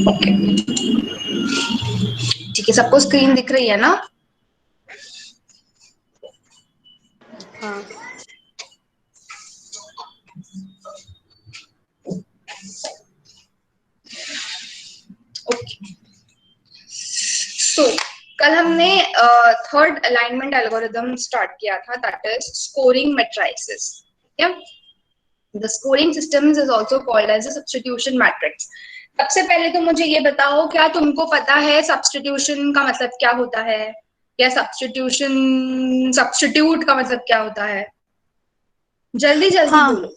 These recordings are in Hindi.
ओके ठीक है, सबको स्क्रीन दिख रही है ना? हाँ। ओके सो कल हमने थर्ड अलाइनमेंट एल्गोरिथम स्टार्ट किया था, दैट इज स्कोरिंग मैट्रिसेस। ठीक है, the scoring systems is also called as a substitution matrix. सबसे पहले तो मुझे ये बताओ, क्या तुमको पता है सब्स्टिट्यूशन का मतलब क्या होता है, या सब्स्टिट्यूट का मतलब क्या होता है? जल्दी जल्दी हाँ। बोलो,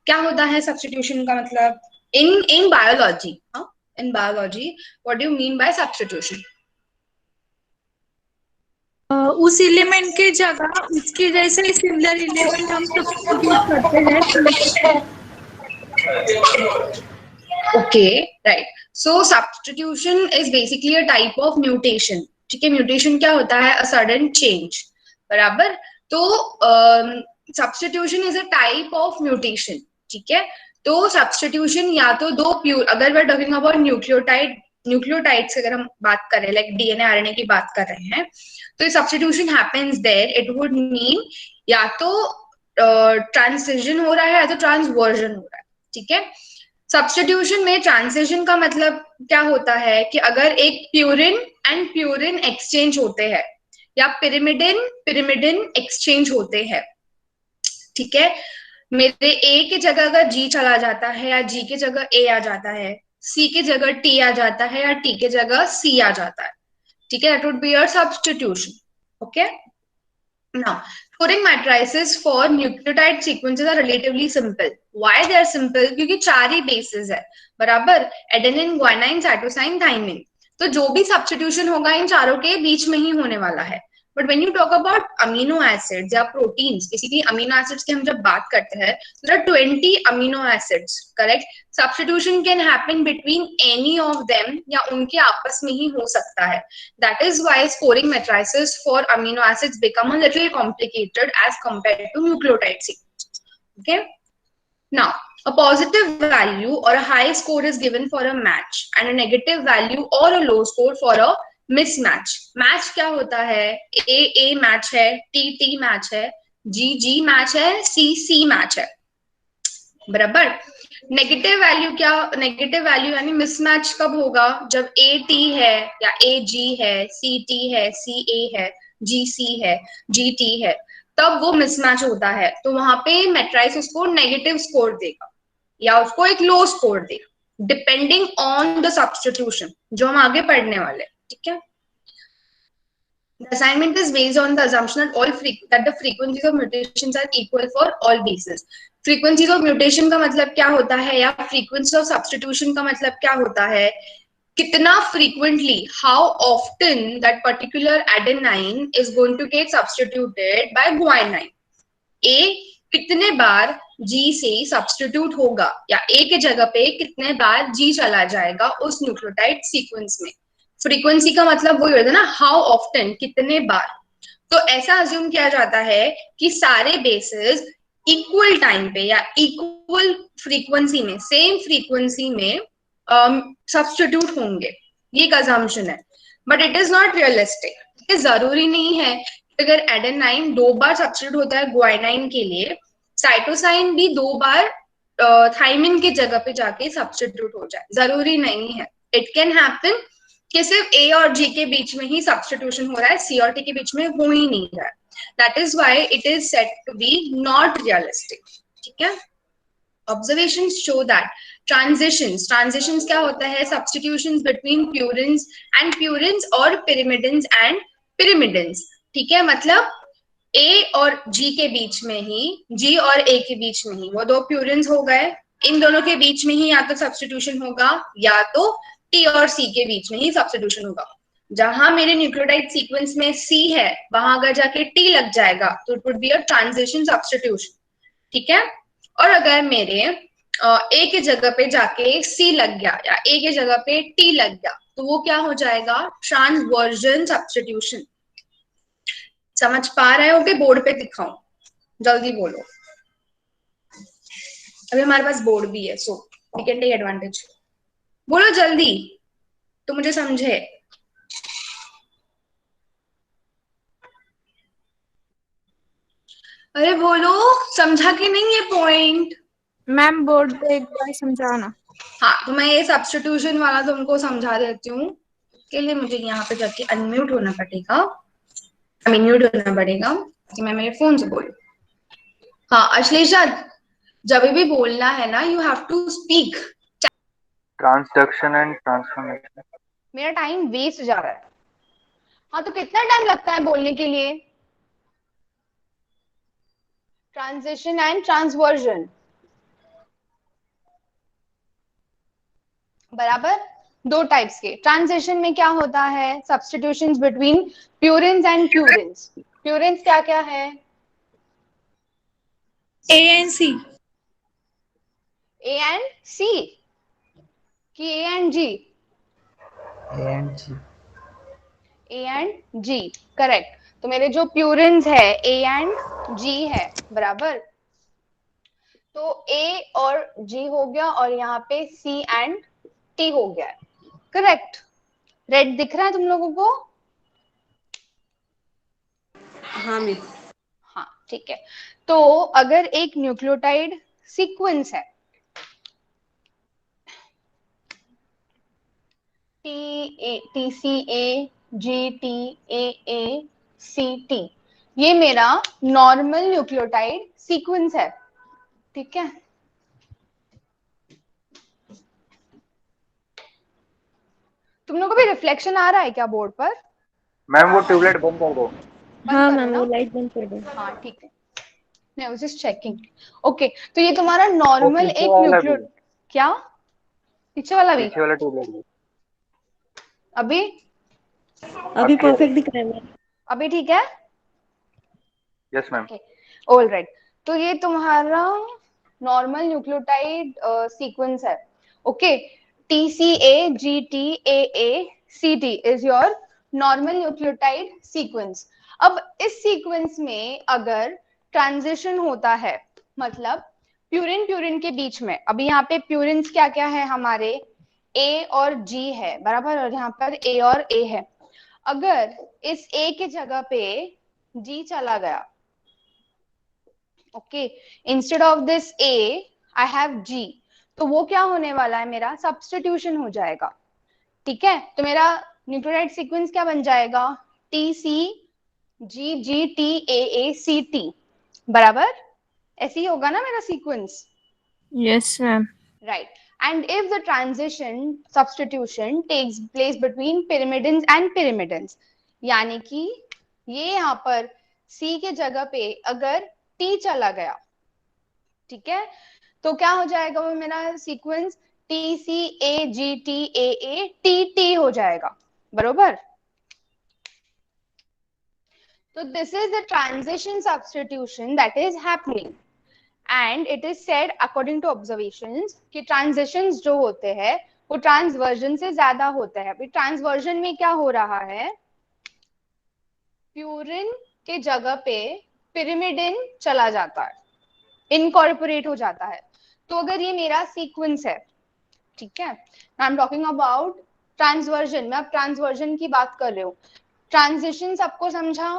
क्या होता है सब्स्टिट्यूशन का मतलब in biology? In biology what do you mean by substitution? उस एलिमेंट के जगह उसके जैसे सिमिलर एलिमेंट हम सब्स्टिट्यूट करते हैं। Okay, right. So substitution is basically a type of mutation. ठीक है, म्यूटेशन क्या होता है? अ सडन चेंज, बराबर। तो substitution is a type of mutation. ठीक है, तो सब्स्टिट्यूशन या तो दो प्यूर, अगर we are talking about nucleotides अगर हम बात करें, लाइक डीएनए आरएनए की बात कर रहे हैं, तो substitution happens there, it would mean या तो ट्रांसलेशन हो रहा है या तो ट्रांसवर्जन हो रहा है। ठीक है, सब्स्टिट्यूशन में ट्रांजिशन का मतलब क्या होता है कि अगर एक प्यूरिन एंड प्यूरिन एक्सचेंज होते हैं, या पिरिमिडिन पिरिमिडिन एक्सचेंज होते हैं। ठीक है, मेरे ए की जगह अगर जी चला जाता है, या जी की जगह ए आ जाता है, सी की जगह टी आ जाता है, या टी की जगह सी आ जाता है, ठीक है, that would be your substitution. Okay, now, scoring matrices for nucleotide sequences are relatively simple. Why they are simple? क्योंकि चार ही bases है, बराबर, एडेनिन, ग्वानिन, साइटोसिन, थाइमिन। तो जो भी सब्स्टिट्यूशन होगा इन चारों के बीच में ही होने वाला है। But when you talk about amino acids या प्रोटीन्स, बेसिकली अमीनो एसिड्स की हम जब बात करते हैं, there are 20 amino acids, correct? Substitution can happen between any of them, या उनके आपस में ही हो सकता है। That is why scoring matrices for amino acids become a little complicated as compared to nucleotide sequence. Okay. Now, a positive value or a high score is given for a match, and a negative value or a low score for a mismatch. Match क्या होता है? A match है, T match है, G match है, C match है, बराबर। नेगेटिव वैल्यू क्या? नेगेटिव वैल्यू यानी मिसमैच कब होगा? जब ए टी है, या ए जी है, सी टी है, सी ए है, जी सी है, जी टी है, तब वो मिसमैच होता है। तो वहां पे मैट्राइस उसको नेगेटिव स्कोर देगा, या उसको एक लो स्कोर देगा, डिपेंडिंग ऑन द सब्स्टिट्यूशन, जो हम आगे पढ़ने वाले। ठीक है, the assignment is based on the assumption that that the frequencies of mutations are equal for all bases. Frequencies of mutation का मतलब क्या होता है, या frequency of substitution का मतलब क्या होता है? कितना frequently, how often that particular adenine is going to get substituted by guanine. A कितने बार G से सब्स्टिट्यूट होगा, या A के जगह पे कितने बार G चला जाएगा उस न्यूक्लियोटाइड सीक्वेंस में। फ्रीक्वेंसी का मतलब वही होता है ना, हाउ ऑफ्टन, कितने बार। तो ऐसा अज्यूम किया जाता है कि सारे बेसिस इक्वल टाइम पे या इक्वल फ्रीक्वेंसी में, सेम फ्रीक्वेंसी में सब्स्टिट्यूट होंगे, ये एक अजम्पशन है। But it is not realistic. जरूरी नहीं है कि अगर एडेनाइन 2 बार सब्स्टिट्यूट होता है ग्वाइनाइन के लिए, साइटोसाइन भी 2 बार थाइमिन की जगह पे जाके सब्स्टिट्यूट हो जाए, जरूरी नहीं है। इट कैन हैपन कि सिर्फ ए और जी के बीच में ही सब्स्टिट्यूशन हो रहा है, सी और टी के बीच में हो ही नहीं रहा है। That is why it is said to be not realistic. ठीक है, ऑब्जर्वेशंस शो दैट ट्रांजिशंस क्या होता है? Substitutions between purines and purines, और पिरिमिडिन्स एंड पिरिमिडिन्स। ठीक है, मतलब ए और जी के बीच में ही, जी और ए के बीच में ही वो दो प्यूरिन्स हो गए, इन दोनों के बीच में ही या तो सब्स्टिट्यूशन होगा, या तो टी और सी के बीच में ही सब्स्टिट्यूशन होगा। जहां मेरे न्यूक्लियोटाइड सीक्वेंस में सी है, वहां अगर जाके टी लग जाएगा तो it would be a transition substitution. ठीक है, और अगर मेरे ए के जगह पे जाके सी लग गया, या ए के जगह पे टी लग गया, तो वो क्या हो जाएगा? Transversion substitution. समझ पा रहे हो कि बोर्ड पे दिखाऊं? जल्दी बोलो। अभी हमारे पास बोर्ड भी है, so we can take advantage. बोलो जल्दी तो मुझे समझे। अरे बोलो, समझा कि नहीं ये पॉइंट? मैम बोर्ड पे एक बार समझाना। हाँ तो मैं ये सब्स्टिट्यूशन वाला तुमको समझा देती हूँ। के लिए मुझे यहाँ पे जाके अनम्यूट होना पड़ेगा, आई मीन म्यूट होना पड़ेगा कि मैं मेरे फोन से बोलूँ। हाँ अश्लेषा, जब भी बोलना है ना you have to speak. Transduction and transformation. मेरा टाइम वेस्ट जा रहा है। हाँ तो कितना टाइम लगता है बोलने के लिए? ट्रांजिशन एंड ट्रांसवर्जन, बराबर। दो टाइप्स के ट्रांजिशन में क्या होता है? Substitutions between purines and purines. Purines क्या क्या है? ए and C. A and C कि A and G? A and G. A and G, correct. तो मेरे जो प्यूरिन्स है ए एंड जी है, बराबर। तो ए और जी हो गया और यहाँ पे सी एंड टी हो गया, करेक्ट। रेड दिख रहा है तुम लोगों को? हाँ मिस। हाँ ठीक है। तो अगर एक न्यूक्लियोटाइड सीक्वेंस है T C A G T A C T, ये मेरा नॉर्मल न्यूक्लियोटाइड सीक्वेंस है, ठीक है। तुम लोगों को भी रिफ्लेक्शन आ रहा है क्या बोर्ड पर? मैम वो ट्यूबलाइट बंद कर दो। हाँ मैम वो लाइट बंद कर दो। हाँ ठीक है, मैं वाज जस्ट चेकिंग। ओके तो ये तुम्हारा नॉर्मल पीछे एक वाला न्यूक्लियो, भी, क्या पीछे वाला भी? पीछे वाला ट्यूबलाइट भी। अभी अभी अब clear है। परफेक्ट दिख रहा है मैम। अभी ठीक है? Yes ma'am. All right. तो ये तुम्हारा नॉर्मल न्यूक्लियोटाइड सीक्वेंस है, okay. TCAGTAACT is your normal nucleotide sequence. अब इस सीक्वेंस में अगर ट्रांजिशन होता है, मतलब प्यूरिन प्यूरिन के बीच में, अभी यहाँ पे प्यूरिन्स क्या क्या है हमारे? ए और जी है, बराबर, और यहाँ पर ए और ए है। अगर इस ए के जगह पे जी चला गया, okay, instead of this A I have G, तो वो क्या होने वाला है? मेरा सब्स्टिट्यूशन हो जाएगा, ठीक है। तो मेरा न्यूक्लियोटाइड सीक्वेंस क्या बन जाएगा? T C G G T A C T, बराबर। ऐसे ही होगा ना मेरा sequence? Yes ma'am. right? And if the transition substitution takes place between pyrimidines and pyrimidines, यानी कि ये यहाँ पर C के जगह पे अगर T चला गया, ठीक है, तो क्या हो जाएगा? वो मेरा सीक्वेंस TCAGTAATT हो जाएगा, बरोबर। तो this is the transition substitution that is happening and it is said according to observations कि ट्रांजिशंस जो होते हैं वो ट्रांसवर्जन से ज्यादा होते हैं। अभी ट्रांसवर्जन में क्या हो रहा है? प्यूरिन के जगह पे पिरिमिडिन चला जाता है, इनकॉर्पोरेट हो जाता है। तो अगर ये मेरा सीक्वेंस है, ठीक है, I am talking about transversion, मैं अब ट्रांसवर्जन की बात कर रही हूँ। ट्रांजिशन सबको समझा?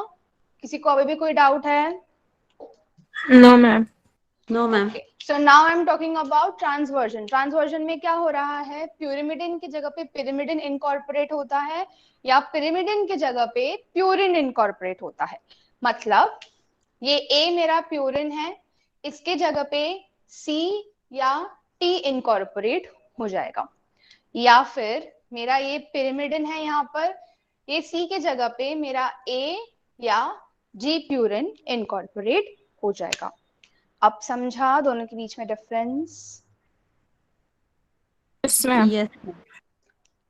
किसी को अभी भी कोई डाउट है? No ma'am. No ma'am. So now I'm talking about transversion. Transversion में क्या हो रहा है? प्यूरिमिडिन की जगह पे पिरिमिडिन इनकॉर्पोरेट होता है या पिरिमिडिन की जगह पे प्यूरिन इनकॉर्पोरेट होता है। मतलब ये A मेरा प्यूरिन है, इसके जगह पे C या T इनकॉर्पोरेट हो जाएगा, या फिर मेरा ये पिरिमिडिन है यहाँ पर, ये C के जगह पे मेरा A या G प्यूरिन इनकॉर्पोरेट हो जाएगा। अब समझा दोनों के बीच में difference? Yes ma'am. Yes.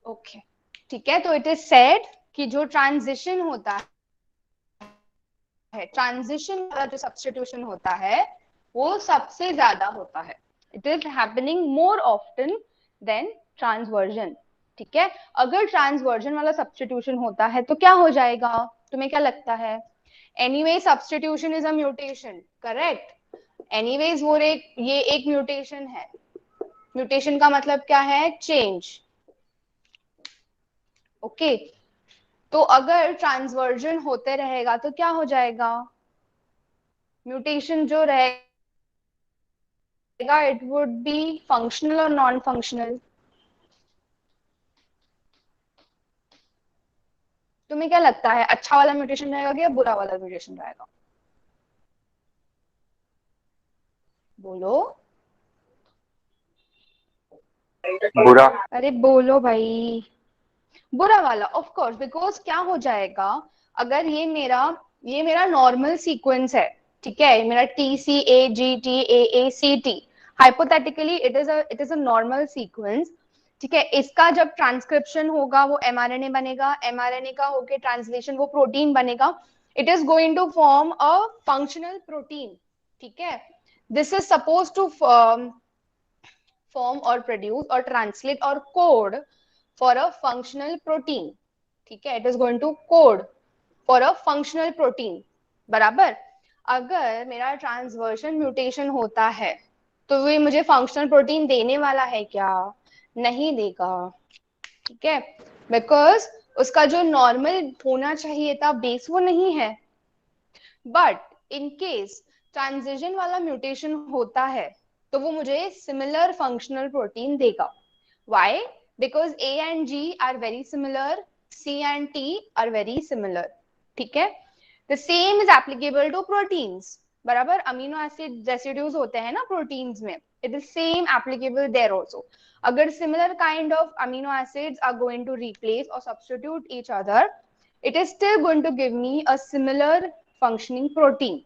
Okay ठीक है। तो इट इज सेड कि जो ट्रांजिशन होता है, ट्रांजिशन वाला जो सब्स्टिट्यूशन होता है वो सबसे ज्यादा होता है। It is happening more often than transversion, ठीक है। अगर ट्रांसवर्जन वाला सब्स्टिट्यूशन होता है तो क्या हो जाएगा? तुम्हें क्या लगता है? Anyway substitution is a mutation, correct. Anyways वो ये एक म्यूटेशन है। म्यूटेशन का मतलब क्या है? चेंज, ओके तो अगर ट्रांसवर्जन होते रहेगा तो क्या हो जाएगा, म्यूटेशन जो रहेगा इट वुड बी फंक्शनल और नॉन फंक्शनल। तुम्हें क्या लगता है, अच्छा वाला म्यूटेशन रहेगा या बुरा वाला म्यूटेशन रहेगा, बोलो। बुरा। अरे बोलो भाई, बुरा वाला ऑफ कोर्स, बिकॉज क्या हो जाएगा, अगर ये मेरा नॉर्मल सीक्वेंस है, ठीक है, मेरा TCAGTAACT, hypothetically it is a normal sequence, ठीक है। इसका जब ट्रांसक्रिप्शन होगा वो एमआरएनए बनेगा, एमआरएनए का होके ट्रांसलेशन वो प्रोटीन बनेगा, it is going to form a functional protein, ठीक है। This is suppose to form or produce or translate or code for a functional protein, ठीक है, it is going to code for a functional protein, बराबर। अगर मेरा ट्रांसवर्शन म्यूटेशन होता है तो वो मुझे फंक्शनल प्रोटीन देने वाला है क्या, नहीं देगा, ठीक है, बिकॉज उसका जो नॉर्मल होना चाहिए था बेस वो नहीं है। बट इन केस ट्रांजिशन वाला म्यूटेशन होता है तो वो मुझे सिमिलर फंक्शनल प्रोटीन देगा। Why, because A and G are very similar, C and T are very similar, ठीक है। The same is applicable to proteins, बराबर, अमीनो एसिड रेसिड्यूज होते हैं ना प्रोटीन्स में, it is same applicable there also. अगर similar kind of amino acids are going to replace और substitute each other, it is still going to give me a similar functioning protein,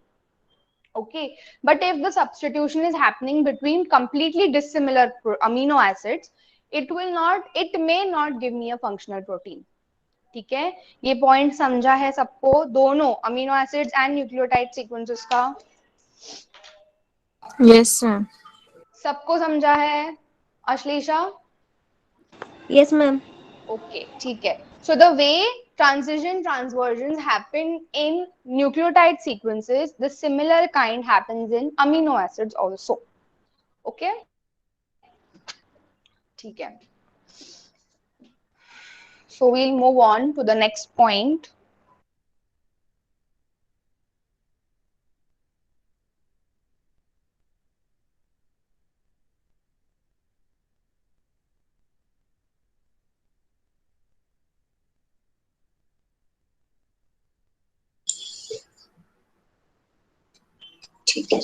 okay। But if the substitution is happening between completely dissimilar amino acids, it may not give me a functional protein, ठीक है। ये पॉइंट समझा है सबको, दोनों amino acids and nucleotide sequences का? Yes ma'am. सबको समझा है अश्लेषा? Yes, ma'am. Okay, ठीक है। So the way transversions happen in nucleotide sequences, the similar kind happens in amino acids also. Okay, ठीक है। So we'll move on to the next point. ठीक है।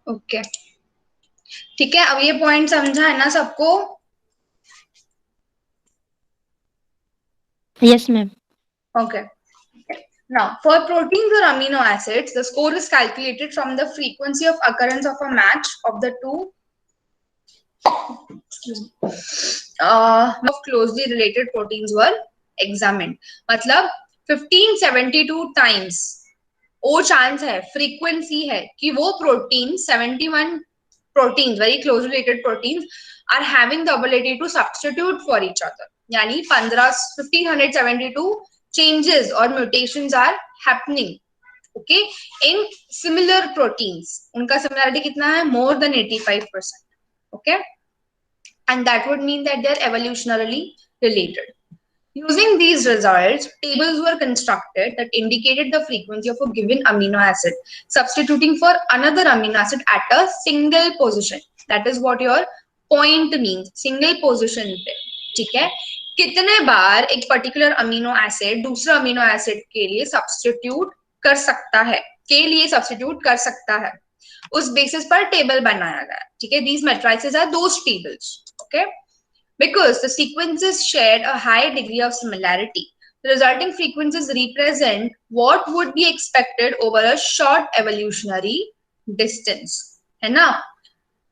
ओके, ठीक है, अब ये पॉइंट समझा है ना सबको? Yes, ma'am. Okay. Now, for proteins or amino acids, the score is calculated from the frequency of occurrence of a match of the two of closely related proteins were examined. मतलब 1572 times वो चांस है, फ्रीक्वेंसी है कि वो protein 71 proteins, very closely related proteins, are having the ability to substitute for each other. यानी 1572 changes or mutations are happening, okay, in similar proteins. उनका similarity कितना है? More than 85%, okay, and that would mean that they are evolutionarily related. Using these results, tables were constructed that indicated the frequency of a given amino acid substituting for another amino acid at a single position. That is what your point means, single position पे, ठीक है। कितने बार एक पर्टिकुलर अमीनो एसिड दूसरा अमीनो एसिड के लिए सब्स्टिट्यूट कर सकता है, उस बेसिस पर टेबल बनाया गया, ठीक है। These matrices are those tables, okay. Because the sequences shared a high degree of similarity, the resulting frequencies represent what would be expected over a short evolutionary distance, है ना।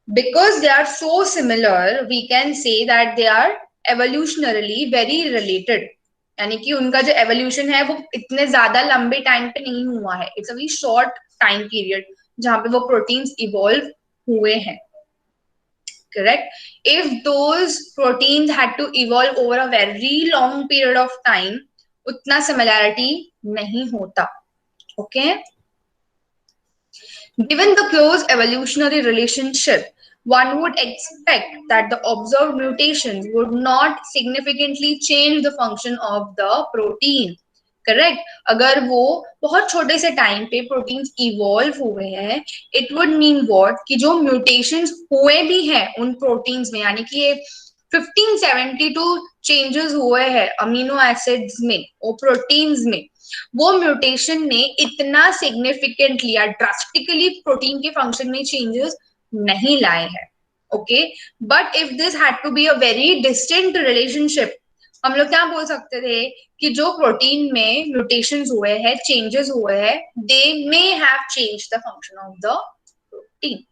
because they are so similar, we can say that they are evolutionarily very related. यानी कि उनका जो एवोल्यूशन है वो इतने ज्यादा लंबे टाइम पे नहीं हुआ है, it's a very short time period जहां पे वो प्रोटीन्स इवॉल्व हुए हैं. Correct? If those proteins had to evolve over a very long period of time, उतना similarity नहीं होता. Okay? Given the close evolutionary relationship, one would expect that the observed mutations would not significantly change the function of the protein. Correct. अगर वो बहुत छोटे से टाइम पे प्रोटीन्स इवॉल्व हुए हैं, इट वुड मीन व्हाट कि जो म्यूटेशंस हुए भी हैं उन प्रोटीन्स में, यानी कि ये 1572 चेंजेस हुए हैं अमीनो एसिड्स में और प्रोटीन्स में, वो म्यूटेशन ने इतना सिग्निफिकेंटली या ड्रास्टिकली प्रोटीन के फंक्शन में चेंजेस नहीं लाए हैं. Okay, but if this had to be a very distant relationship, हम लोग क्या बोल सकते थे कि जो प्रोटीन में म्यूटेशंस हुए हैं, चेंजेस हुए हैं, they may have changed the function of the protein.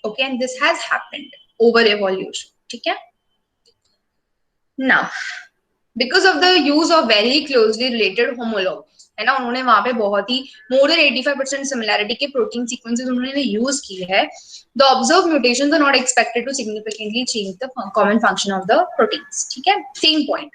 Okay, and this has happened over evolution. ठीक है. Now because of the use of very closely related homolog, है ना, उन्होंने वहां पे बहुत ही मोर देन 85% सिमिलैरिटी के प्रोटीन सीक्वेंसेस उन्होंने यूज किए हैं. The observed mutations are not expected to significantly change the common function of the proteins. ठीक है, same point.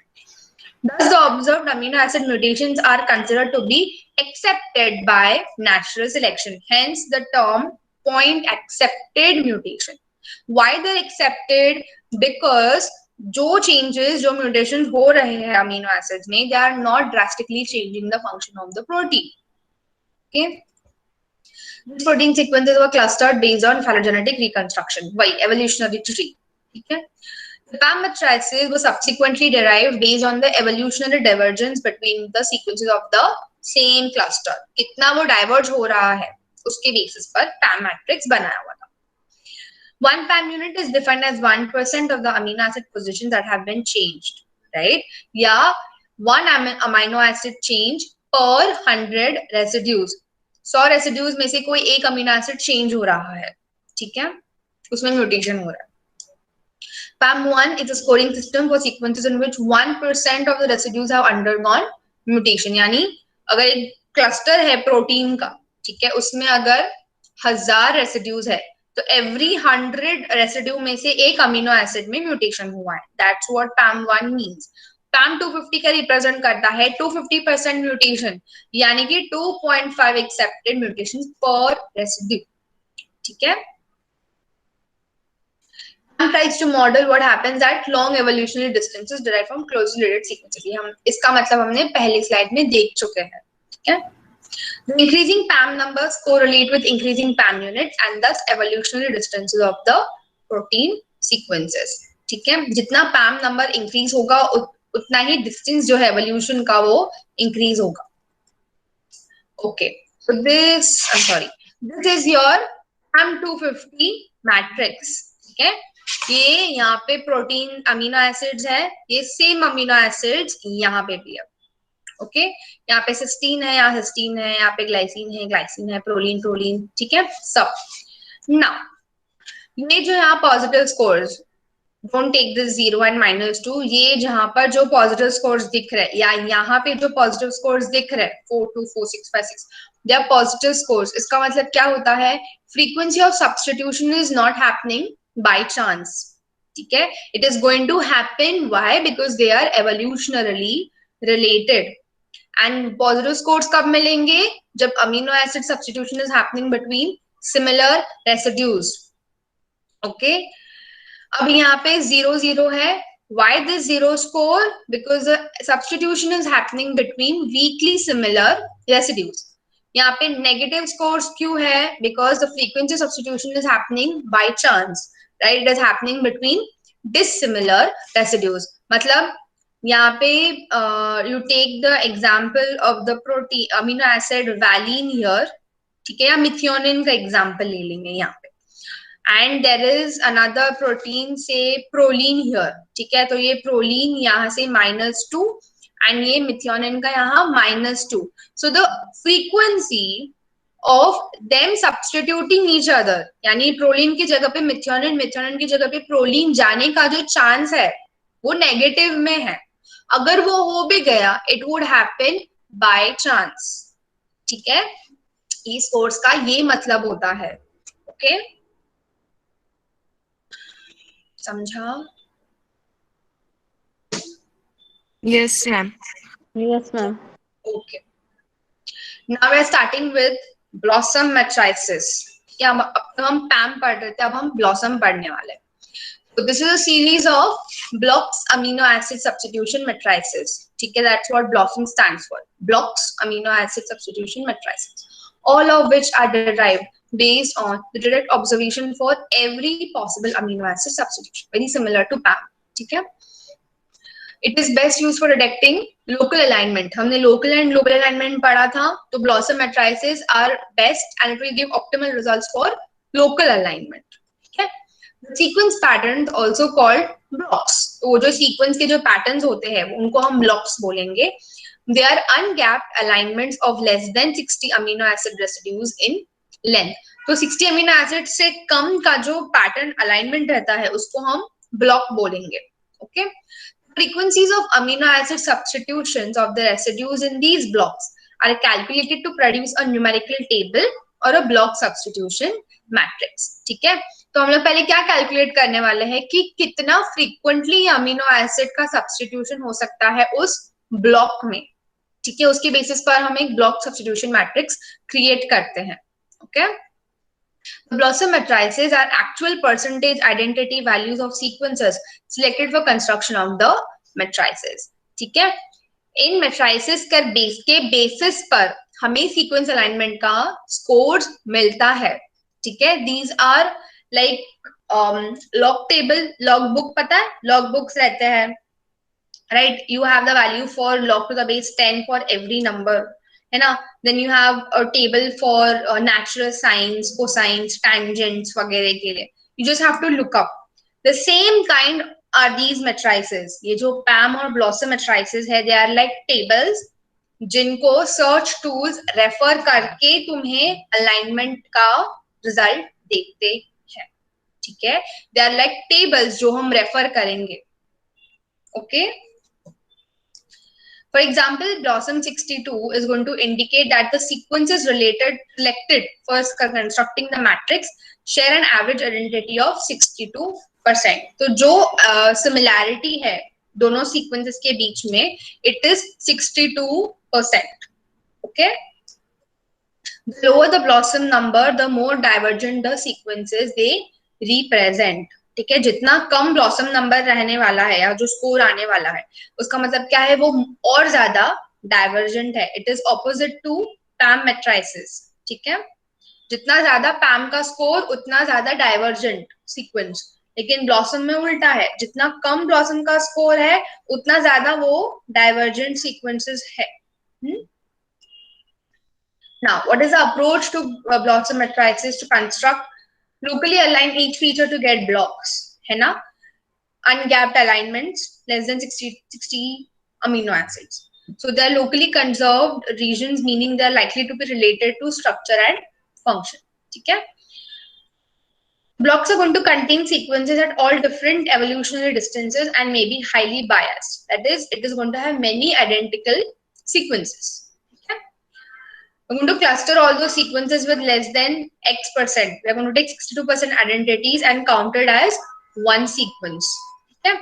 Thus, the observed amino acid mutations are considered to be accepted by natural selection. Hence, the term point accepted mutation. Why they're accepted? Because जो changes, जो mutations हो रहे हैं amino acids में, they are not drastically changing the function of the protein. Okay. These protein sequences were clustered based on phylogenetic reconstruction. Why? Evolutionary tree. Okay. The PAM matrices were subsequently derived based on the evolutionary divergence between the sequences of the same cluster. कितना वो diverge हो रहा है उसके basis पर PAM matrix बनाया हुआ था. One PAM unit is defined as 1% of the amino acid positions that have been changed, right? या one amino acid change per 100 residues. 100 residues में से कोई एक अमीनो एसिड चेंज हो रहा है, ठीक है, उसमें म्यूटेशन हो रहा है. PAM1 is a scoring system for sequences in which 1% of the residues have undergone mutation. यानी अगर एक क्लस्टर है प्रोटीन का, ठीक है, उसमें अगर 1000 रेसिड्यूज है तो एवरी 100 रेसिड्यू में से एक अमीनो एसिड में म्यूटेशन हुआ है. That's what PAM1 means. PAM 250 का रिप्रेजेंट करता है 250% म्यूटेशन, यानी कि 2.5 एक्सेप्टेड म्यूटेशंस पर रेसिड्यू. ठीक है. PAM tries to model what happens at long evolutionary distances derived from closely related sequences. ये हम इसका मतलब हमने पहले स्लाइड में देख चुके हैं. ठीक है. The increasing PAM numbers correlate with increasing PAM units and thus evolutionary distances of the protein sequences. ठीक है. जितना PAM नंबर इंक्रीज होगा उतना ही डिस्टेंस जो है एवोल्यूशन का वो इंक्रीज होगा. Okay, so this is your PAM 250 matrix. ठीक है. ये यहाँ पे प्रोटीन अमीनो एसिड्स है, ये सेम अमीनो एसिड्स यहाँ पे भी है. ओके, यहाँ पे सिस्टीन है, यहाँ सिस्टीन है, यहाँ पे ग्लाइसिन है, प्रोलीन प्रोलीन. ठीक है. सब नाउ ये जो यहाँ positive scores, don't take this 0 and -2, ये जहां पर जो पॉजिटिव स्कोर्स दिख रहे हैं या यहाँ पे जो पॉजिटिव स्कोर्स दिख रहे हैं 4, 2, 4, 6, 5, 6, दे आर पॉजिटिव स्कोर्स. इसका मतलब क्या होता है? Frequency of substitution is not happening by chance. ठीक है. It is going to happen. Why? Because they are evolutionarily related. And positive scores कब मिलेंगे? जब amino acid substitution is happening between similar residues. Okay. अब यहाँ पे 0, 0 है. Why this 0 score? Because the substitution is happening between weakly similar residues. यहाँ पे negative scores क्यों है? Because the frequency substitution is happening by chance, right? It is happening between dissimilar residues. मतलब यहाँ पे you take the example of the protein amino acid valine here, ठीक है, या methionine का example ले लेंगे यहाँ पे. And there is another protein, say proline here. ठीक है. तो ये proline यहाँ से -2 and ये methionine का यहाँ -2. So the frequency of them substituting each other, यानी प्रोलीन की जगह पे मिथ्योनिन, मिथ्योनिन की जगह पे प्रोलीन जाने का जो चांस है वो नेगेटिव में है। अगर वो हो भी गया it would happen by chance. ठीक है, इस कोर्स का ये मतलब होता है। ओके, समझा? Yes ma'am. Yes, ma'am. Okay, now we are starting with blossom matrices. या हम पैम पढ़ रहे थे, अब हम ब्लॉसम पढ़ने वाले हैं। So this is a series of blocks amino acid substitution matrices. ठीक है, that's what BLOSUM stands for. Blocks amino acid substitution matrices, all of which are derived based on the direct observation for every possible amino acid substitution. Very similar to PAM. ठीक है. It is best used for detecting local alignment. हमने local and global alignment पढ़ा था, तो BLOSUM matrices are best and it will give optimal results for local alignment. ठीक है. Sequence pattern also called blocks, तो वो जो सीक्वेंस के जो पैटर्न्स होते हैं उनको हम ब्लॉक्स बोलेंगे। They are ungapped alignments of less than 60 amino acid residues in length. तो 60 अमीनो एसिड से कम का जो पैटर्न अलाइनमेंट रहता है उसको हम ब्लॉक बोलेंगे। Okay, frequencies of amino acid substitutions of the residues in these blocks are calculated to produce a numerical table or a block substitution matrix. ठीक है, तो हम लोग पहले क्या कैलकुलेट करने वाले हैं कि कितना फ्रीक्वेंटली अमीनो एसिड का सब्स्टिट्यूशन हो सकता है उस ब्लॉक में। ठीक है, उसके बेसिस पर हम एक ब्लॉक सब्स्टिट्यूशन मैट्रिक्स क्रिएट करते हैं। Okay, BLOSUM matrices are actual percentage identity values of sequences selected for construction of the matrices. ठीक है, इन matrices के बेसिस पर हमें सीक्वेंस अलाइनमेंट का स्कोर मिलता है। ठीक है, these are like log table, log book, पता है log books रहते हैं, right? You have the value for log to the base 10 for every number, है ना? Then you have a table for natural sines, cosines, tangents वगैरह के लिए। You just have to look up. The same kind are these matrices. ये जो PAM और BLOSUM matrices है, they are like tables जिनको सर्च टूल्स रेफर करके तुम्हें अलाइनमेंट का रिजल्ट देखते हैं। ठीक है, दे आर लाइक टेबल्स जो हम रेफर करेंगे। Okay, for example, BLOSUM 62 is going to indicate that the sequences selected for constructing the matrix share an average identity of 62%. तो जो similarity है दोनों sequences के बीच में, it is 62%. Okay, the lower the BLOSUM number, the more divergent the sequences they represent. ठीक है, जितना कम ब्लॉसम नंबर रहने वाला है या जो स्कोर आने वाला है उसका मतलब क्या है, वो और ज्यादा डाइवर्जेंट है। It is opposite to PAM matrices. ठीक है, जितना ज्यादा पैम का स्कोर उतना ज्यादा डाइवर्जेंट सीक्वेंस, लेकिन ब्लॉसम में उल्टा है, जितना कम ब्लॉसम का स्कोर है उतना ज्यादा वो डाइवर्जेंट सीक्वेंसेस है। Now, what is the approach to BLOSUM matrices to construct locally align each feature to get blocks? है ना? Ungapped alignments less than 60 amino acids. So they are locally conserved regions, meaning they are likely to be related to structure and function. ठीक है? Blocks are going to contain sequences at all different evolutionary distances and may be highly biased. That is, it is going to have many identical sequences. We're going to cluster all those sequences with less than X%. We're going to take 62% identities and count it as one sequence. Okay?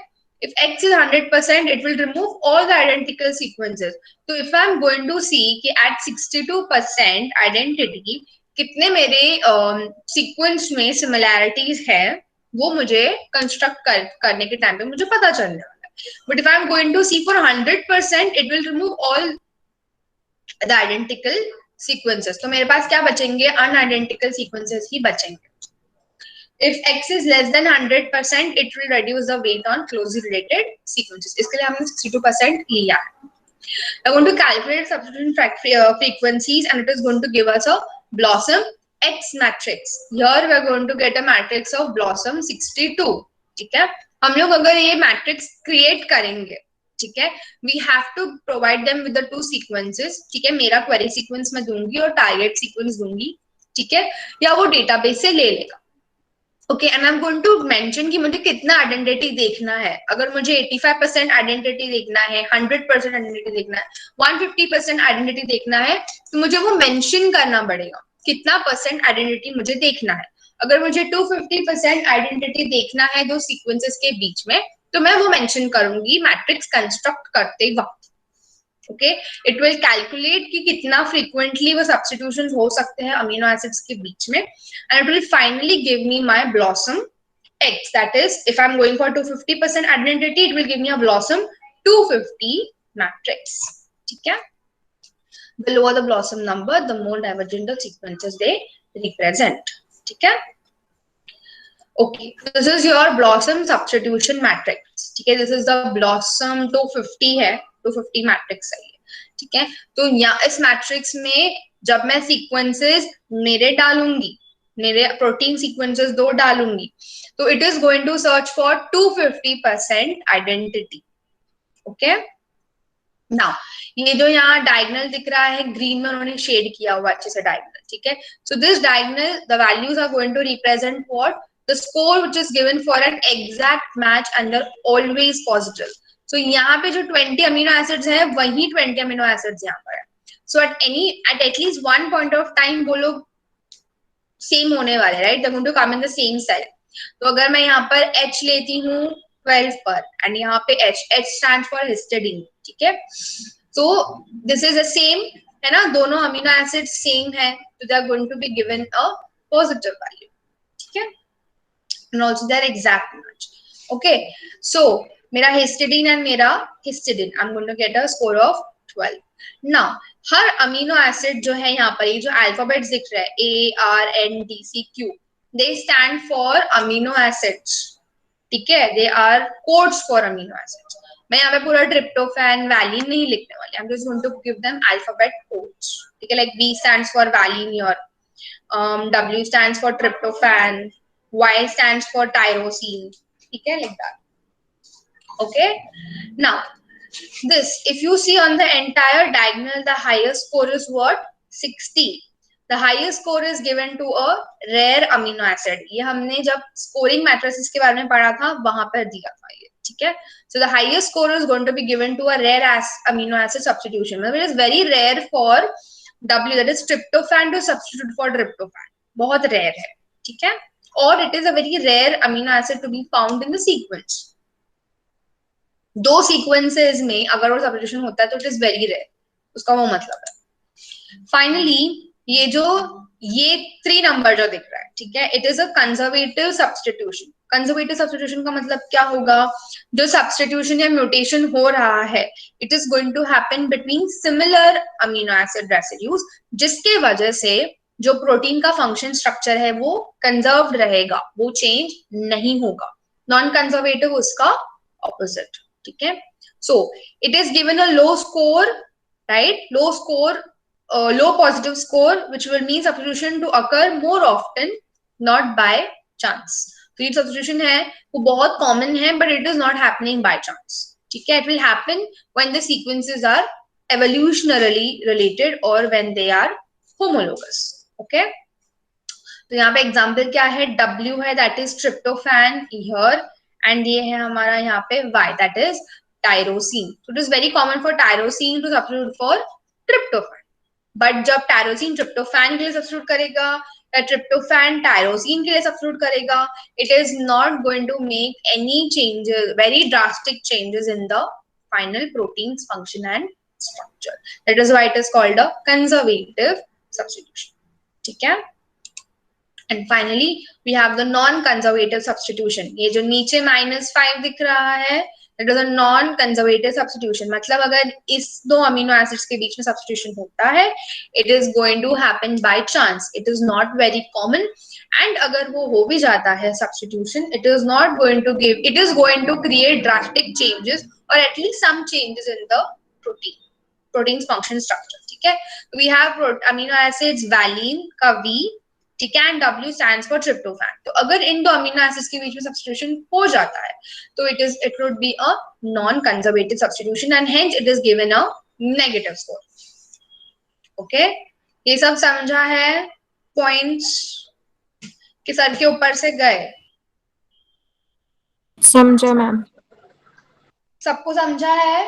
If X is 100%, it will remove all the identical sequences. So if I'm going to see कि at 62% identity कितने मेरे sequence में similarities है, वो मुझे construct करने के time पे मुझे पता चलने वाला है. But if I'm going to see for 100%, it will remove all the identical sequences. तो मेरे पास क्या बचेंगे, unidentical sequences ही बचेंगे. If X is less than 100%, it will reduce the weight on closely related sequences. इसके लिए हमने 62% लिया है. I'm going to calculate substitution frequencies and it is going to give us a BLOSUM X matrix. Here we are going to get a matrix of BLOSUM 62. ठीक है, हम लोग अगर ये मैट्रिक्स क्रिएट करेंगे ठीक है, we have to provide them with the 2 sequences, ठीक है, मेरा क्वेरी सीक्वेंस मैं दूंगी और टारगेट सीक्वेंस दूंगी, ठीक है, या वो डेटाबेस से ले लेगा। Okay, and I am going to mention कि मुझे कितना आइडेंटिटी देखना है। अगर मुझे 85% आइडेंटिटी देखना है, 100% आइडेंटिटी देखना है, 150% आइडेंटिटी देखना है, तो मुझे वो मेंशन करना पड़ेगा कितना परसेंट आइडेंटिटी मुझे देखना है। अगर मुझे 250% आइडेंटिटी देखना है दो सीक्वेंसेस के बीच में, तो मैं वो मेंशन करूंगी मैट्रिक्स कंस्ट्रक्ट करते वक्त। ओके, इट विल कैलकुलेट कि कितना फ्रीक्वेंटली वो सब्स्टिट्यूशन हो सकते हैं अमीनो एसिड्स के बीच में, and it will finally give me my blossom X. That is, if I'm going for 250% identity, it will give me a blossom 250 matrix. ठीक है? The lower the blossom number, the more divergent the sequences they represent. ठीक है? Okay, this is your blossom substitution matrix. ठीक है, this is the blossom 250 है, 250 matrix है ये, ठीक है। तो यहाँ इस मैट्रिक्स में जब मैं सीक्वेंसेस मेरे डालूंगी, मेरे प्रोटीन सीक्वेंसेस 2 डालूंगी, तो it is going to search for 250% identity. Okay, now ये जो यहाँ डायगोनल दिख रहा है ग्रीन में उन्होंने शेड किया हुआ अच्छे से डायगोनल, ठीक है। So this diagonal the values are going to represent what the score which is given for an exact match under always positive. So यहाँ पे जो 20 अमीनो एसिड्स हैं वही 20 अमीनो एसिड्स यहाँ पर है। So at least one point of time वो लोग सेम होने वाले, right, they're going to come in the same cell. तो अगर मैं यहाँ पर H लेती हूँ 12 पर एंड यहाँ पे H stands for histidine, ठीक है। So this is the same, है ना, दोनों अमीनो एसिड सेम है, तो they are going to be given a positive value, ठीक है। And also their exact match. Okay, so मेरा histidine and मेरा histidine, I'm going to get a score of 12. Now her amino acid जो है यहाँ पर, ये जो अल्फाबेट्स दिख रहा है A R N D C Q, they stand for amino acids, ठीक है, they are codes for amino acids. मैं यहाँ पे पूरा ट्रिप्टोफैन वैलिन नहीं लिखने वाली, I'm just going to give them alphabet codes, ठीक है, like V stands for valine here, W stands for tryptophan, Y stands for tyrosine, ठीक है, like that. Okay, now this, if you see on the entire diagonal, the highest score is what? 60. The highest score is given to a rare amino acid. ये हमने जब scoring matrices के बारे में पढ़ा था वहां पर दिया था ये, ठीक है। So the highest score is going to be given to a rare amino acid substitution. It is very rare for W, that is tryptophan, to substitute for tryptophan. बहुत rare है, ठीक है। Or it is a very rare amino acid to be found in the sequence. दो सीक्वेंसेस में अगर वो सब्स्टिट्यूशन होता है तो इट इज वेरी रेयर, उसका वो मतलब है। फाइनली ये 3 नंबर जो दिख रहा है, ठीक है, it is a conservative substitution. Conservative substitution का मतलब क्या होगा? जो सब्स्टिट्यूशन या म्यूटेशन हो रहा है, it is going to happen between similar amino acid residues, जिसके वजह से जो प्रोटीन का फंक्शन स्ट्रक्चर है वो कंजर्व्ड रहेगा, वो चेंज नहीं होगा। नॉन कंजर्वेटिव उसका ऑपोजिट, ठीक है। So it is given a low score, right, low score, low positive score, which will mean substitution to occur more often, not by chance. तो ये substitution है वो बहुत common है, but it is not happening by chance, ठीक है। It will happen when the sequences are evolutionarily related or when they are homologous. Okay, तो यहाँ पे एग्जाम्पल क्या है? W है, that is tryptophan here, and ये है हमारा यहाँ पे Y, that is tyrosine. So it is very common for tyrosine to substitute for tryptophan. But जब टायरोसिन ट्रिप्टोफैन के लिए सब्स्टिट्यूट करेगा या ट्रिप्टोफैन टायरोसिन के लिए सब्स्टिट्यूट करेगा, it is not going to make any changes, very drastic changes in the final protein function and structure. That is why it is called a conservative substitution, ठीक है। And finally we have the non conservative substitution. ये जो नीचे -5 दिख रहा है, It is a non-conservative substitution. मतलब अगर इस 2 अमीनो एसिड्स के बीच में सब्स्टिट्यूशन होता है, it is going to happen by chance. It is not very common. And अगर वो हो भी जाता है substitution, it is not going to give. It is going to create drastic changes or at least some changes in the protein's function structure. ठीक है? We have amino acids valine का V, ठीक है, and W stands for tryptophan. तो अगर इन दो अमीनो एसिड्स के बीच में सब्स्टिट्यूशन हो जाता है तो it would be a non conservative substitution and hence it is given a negative score. Okay, ये सब समझा है? पॉइंट्स कि सर के ऊपर से गए? समझा मैम। सबको समझा है?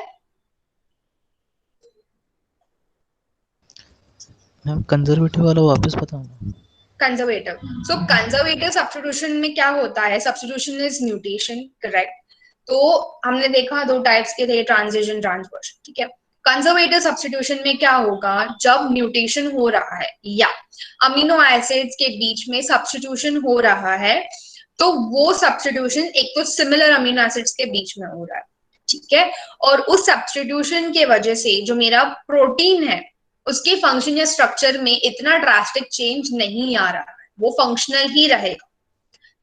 मैम कंजर्वेटिव वाला वापस बताओ। कंजर्वेटिव, सो कंजर्वेटिव सब्स्टिट्यूशन में क्या होता है? Substitution is mutation, correct? तो हमने देखा दो टाइप्स के थे, ट्रांजिशन, ट्रांसवर्शन, ठीक है। कंजर्वेटिव सब्स्टिट्यूशन में क्या होगा? जब म्यूटेशन हो रहा है या अमीनो एसिड्स के बीच में सब्स्टिट्यूशन हो रहा है तो वो सब्स्टिट्यूशन एक तो सिमिलर अमीनो एसिड्स के बीच में हो रहा है, ठीक है, और उस सब्स्टिट्यूशन के वजह से जो मेरा प्रोटीन है उसके फंक्शन या स्ट्रक्चर में इतना ड्रास्टिक चेंज नहीं आ रहा है, वो फंक्शनल ही रहेगा।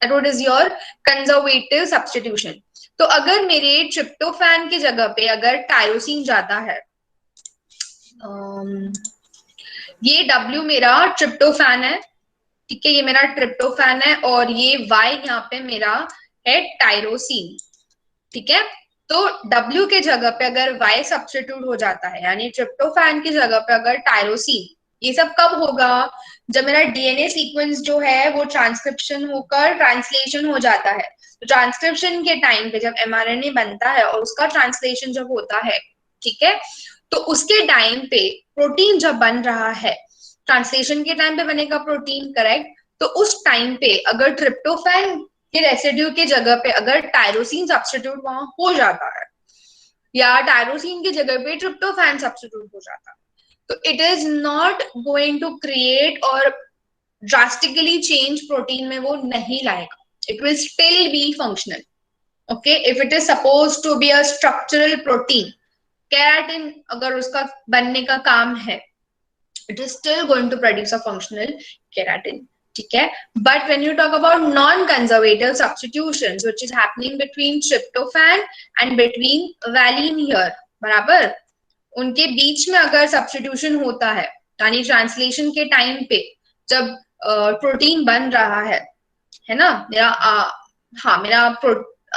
That what is your conservative substitution. तो अगर मेरे ट्रिप्टोफैन की जगह पे अगर टायरोसिन जाता है, ये W मेरा ट्रिप्टोफैन है, ठीक है, ये मेरा ट्रिप्टोफैन है और ये Y यहाँ पे मेरा है टायरोसिन, ठीक है। तो W के जगह पे अगर Y सब्स्टिट्यूट हो जाता है यानी ट्रिप्टोफैन की जगह पे अगर टायरोसिन, ये सब कब होगा? जब मेरा डीएनए सीक्वेंस जो है वो ट्रांसक्रिप्शन होकर ट्रांसलेशन हो जाता है। तो ट्रांसक्रिप्शन के टाइम पे जब एमआरएनए बनता है और उसका ट्रांसलेशन जब होता है, ठीक है, तो उसके टाइम पे प्रोटीन जब बन रहा है, ट्रांसलेशन के टाइम पे बनेगा प्रोटीन, करेक्ट? तो उस टाइम पे अगर ट्रिप्टोफैन के रेसिड्यू की जगह पे अगर टायरोसिन सब्स्टिट्यूट वहां हो जाता है या टायरोसिन की जगह पे ट्रिप्टोफैन सब्स्टिट्यूट हो जाता है, तो it is not going to create और ड्रास्टिकली चेंज प्रोटीन में, वो नहीं लाएगा। It will still be functional. Okay, if it is suppose to be a structural protein, keratin अगर उसका बनने का काम है, it is still going to produce a functional keratin, ठीक है। But when you talk about non-conservative substitutions which is happening between tryptophan and between valine here, बराबर, उनके बीच में अगर सब्स्टिट्यूशन होता है यानी ट्रांसलेशन के टाइम पे जब प्रोटीन बन रहा है ना, मेरा मेरा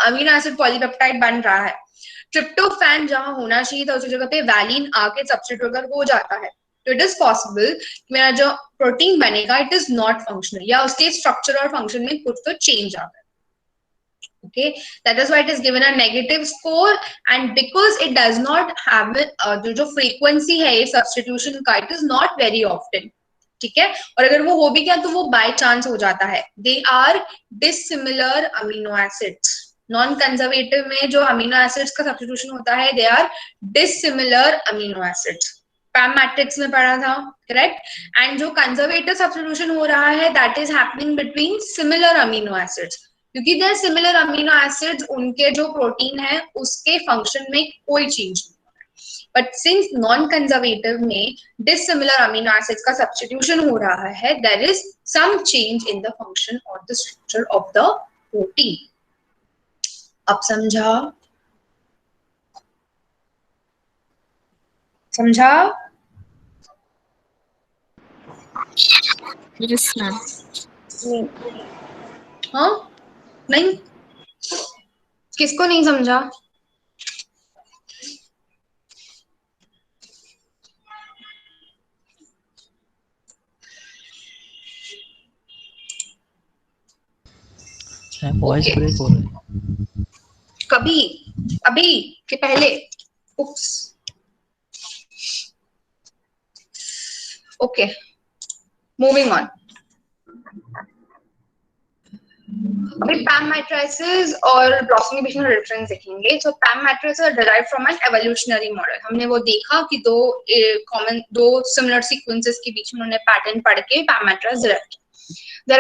अमीनो एसिड पॉलीपेप्टाइड बन रहा है, ट्रिप्टोफैन जहां होना चाहिए था उसी जगह पे वैलिन आके सब्स्टिट्यूट अगर हो जाता है तो इट इज पॉसिबल मेरा जो प्रोटीन बनेगा इट इज नॉट फंक्शनल या उसके स्ट्रक्चर और फंक्शन में कुछ तो चेंज आ गया। Okay, that is why it is given a negative score, and because it does not have जो frequency है ये substitution का, it is not very often, ठीक है। और अगर वो हो भी गया तो वो बाय चांस हो जाता है। They are dissimilar amino acids. Non conservative में जो अमीनो एसिड्स का सब्स्टिट्यूशन होता है they are dissimilar amino acids. पैम matrix में पढ़ा था, करेक्ट? एंड जो कंजर्वेटिव सब्स्टिट्यूशन हो रहा है that is happening between similar amino acids, क्योंकि दे सिमिलर अमीनो एसिड्स, उनके जो प्रोटीन है उसके फंक्शन में कोई चेंज नहीं हो रहा है। बट सिंस नॉन कंजर्वेटिव में डिसिमिलर अमीनो एसिड्स का सब्स्टिट्यूशन हो रहा है, there is some change in the function और the structure of the protein. अब समझा? समझा? Yes ma'am. हाँ, नहीं, किसको नहीं समझा? वॉइस ब्रेक हो रहा है। कभी अभी के पहले? उप्स, ओके, मूविंग ऑन। अभी पैम मैट्रिसेस और ब्लॉसम के बीच में डिफरेंस देखेंगे। So PAM matrices are derived from an evolutionary model. हमने वो देखा कि दो सिमिलर सीक्वेंसेस के बीच में उन्होंने पैटर्न पढ़ के पैम मैट्रिस डिराइव किया। They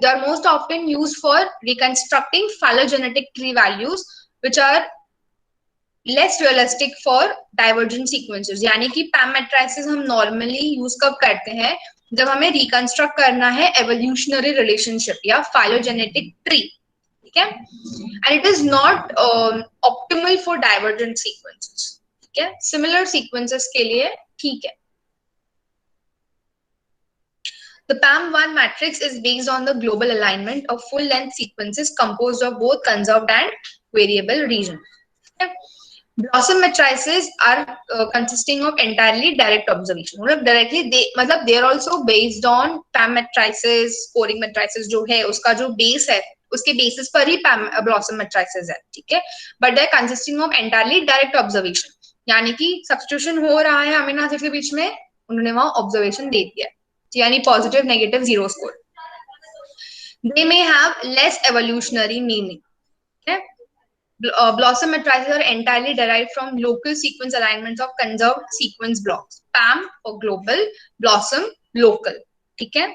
are most often used for reconstructing phylogenetic tree values which are less realistic for divergent sequences. यानी कि पैम मैट्रिसेस हम नॉर्मली यूज कब करते हैं? जब हमें रिकंस्ट्रक्ट करना है एवोल्यूशनरी रिलेशनशिप या फाइलोजेनेटिक ट्री, ठीक है, and it is not optimal for divergent sequences, ठीक है। सिमिलर सीक्वेंसेस के लिए ठीक है। The PAM1 matrix is based on the global alignment of full length sequences composed of both conserved and variable regions. Okay? Blossom matrices are consisting of entirely direct observation. Directly they are also based on PAM matrices, scoring matrices जो है उसका जो base है उसके basis पर ही PAM blossom matrices है, ठीक है? But they are consisting of entirely direct observation. यानी कि substitution हो रहा है अमीनो एसिड के बीच में, उन्होंने वहां observation दे दिया, यानी positive, negative, zero score. They may have less evolutionary meaning. Okay? Blossom matrices are entirely derived from local sequence alignments of conserved sequence blocks. PAM for global, Blossom local. Okay?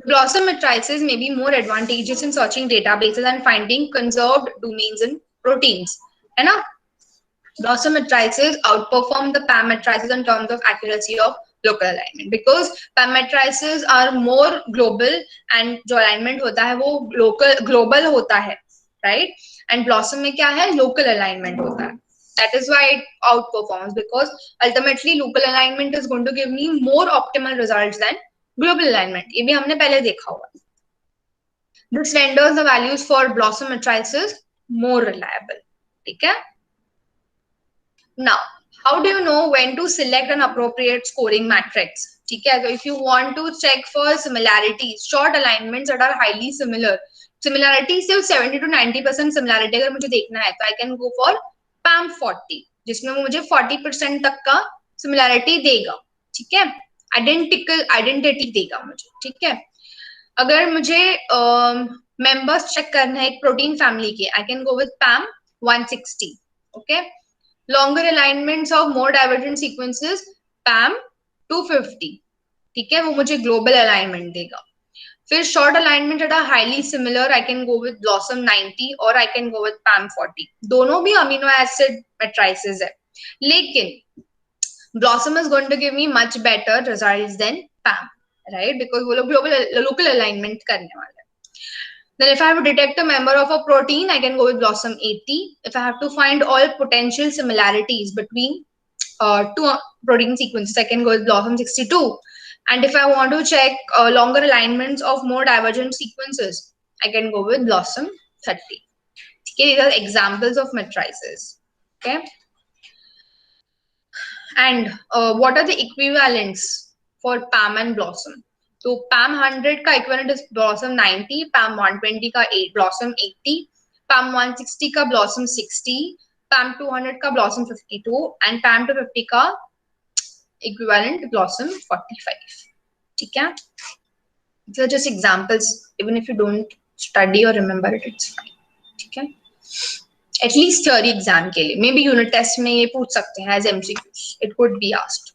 Blossom matrices may be more advantageous in searching databases and finding conserved domains in proteins. है ना? Blossom matrices outperform the PAM matrices in terms of accuracy of local alignment because PAM matrices are more global and जो alignment होता है वो global होता है, right? And Blossom में क्या है? Local alignment होता है. That is why it outperforms because ultimately local alignment is going to give me more optimal results than global alignment. ये भी हमने पहले देखा हुआ. This renders the values for Blossom matrices more reliable. ठीक है? Now, how do you know when to select an appropriate scoring matrix? ठीक है? So if you want to check for similarities, short alignments that are highly similar, similarity सिर्फ 70 to 90% similarity अगर मुझे देखना है तो I can go for PAM40 जिसमें वो मुझे 40% तक का similarity देगा, ठीक है? Identity देगा मुझे, ठीक है? अगर मुझे members check करना है एक protein family के, I can go with PAM160, okay? Longer alignments of more divergent sequences, PAM250, ठीक है? वो मुझे global alignment देगा. फिर short alignment that are highly similar, I can go with Blossom 90 or I can go with PAM40. दोनों भी amino acid matrices है, लेकिन Blossom is going to give me much better results than PAM, right? Because वो लोग local alignment करने वाले हैं. Then if I have to detect a member of a protein, I can go with Blossom 80. If I have to find all potential similarities between two protein sequences, I can go with Blossom 62. And if I want to check longer alignments of more divergent sequences, I can go with Blossom 30. Okay, these are examples of matrices. Okay. And what are the equivalents for PAM and Blossom? तो PAM 100 का equivalent is Blossom 90, PAM 120 का Blossom 80, PAM 160 का Blossom 60, PAM 200 का Blossom 52 and PAM 250 का equivalent Blossom 45. ठीक है? These are just examples. Even if you don't study or remember it, it's fine. ठीक है? At least theory exam के लिए. Maybe unit test में ये पूछ सकते हैं as MCQs. It could be asked.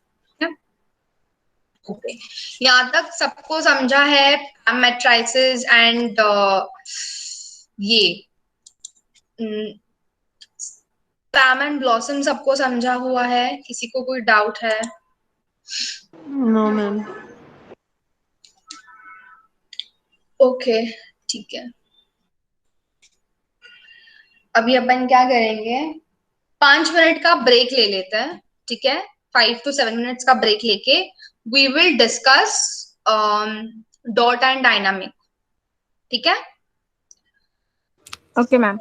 Okay. यहाँ तक सबको समझा है PAM matrices and ये PAM and Blossom सबको समझा हुआ है? किसी को कोई डाउट है? No, ma'am. ओके, ठीक है. अभी अपन क्या करेंगे? 5 मिनट का ब्रेक ले लेते हैं, ठीक है? 5 to 7 minutes का ब्रेक लेके we will discuss dot and dynamic. ठीक है? Okay, ma'am.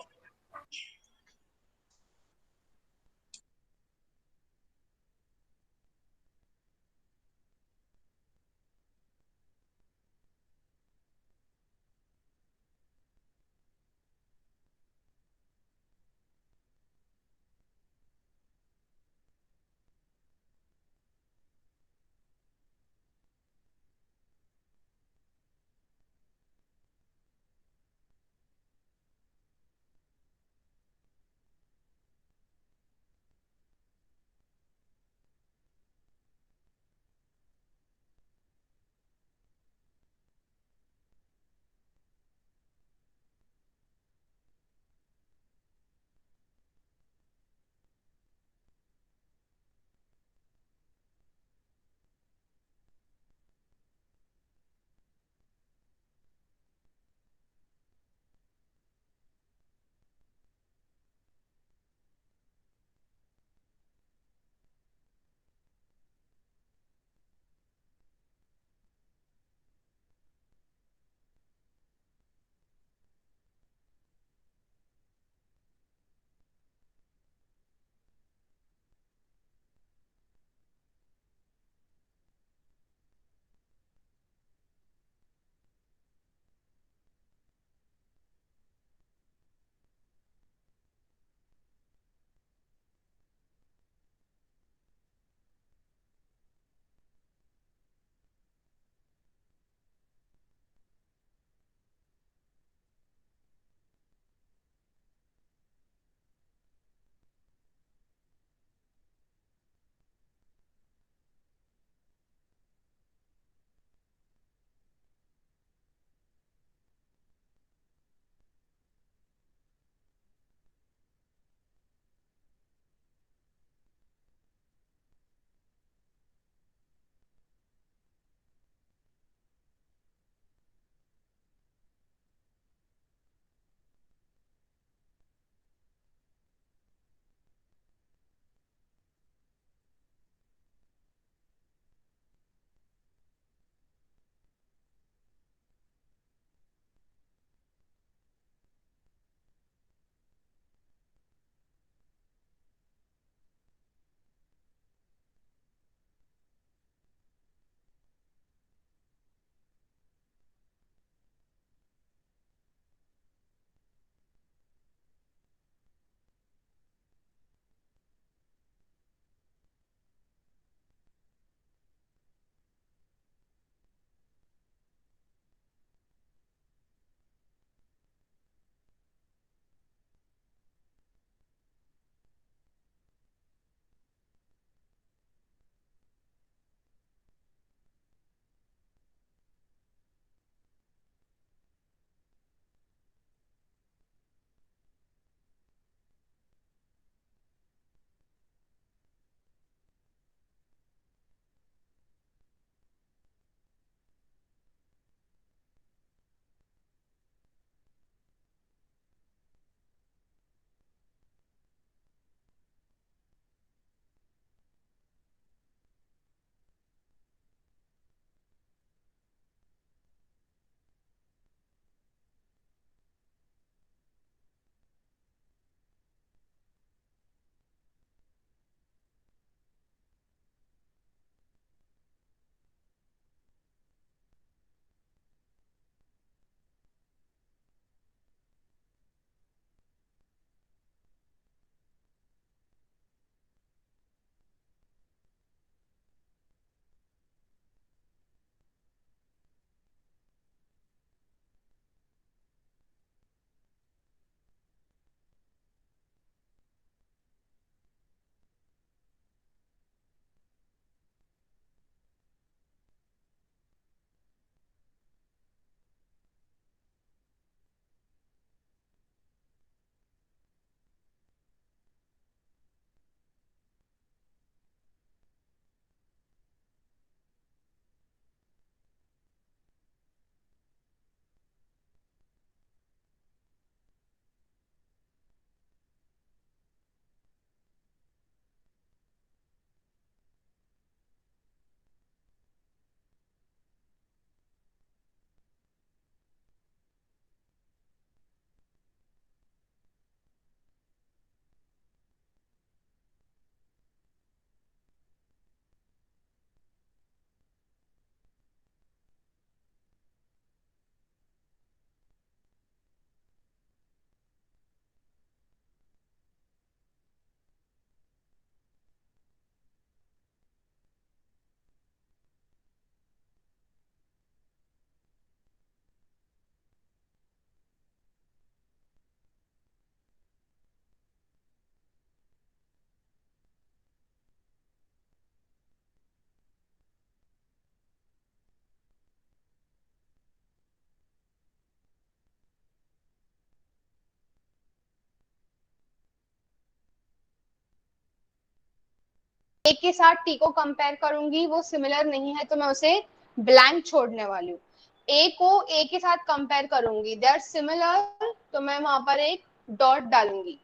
ए के साथ टी को कंपेयर करूंगी, वो सिमिलर नहीं है तो मैं उसे ब्लैंक छोड़ने वाली हूँ। ए को ए के साथ कंपेयर करूंगी, दे आर सिमिलर, तो मैं वहां पर एक डॉट डालूंगी।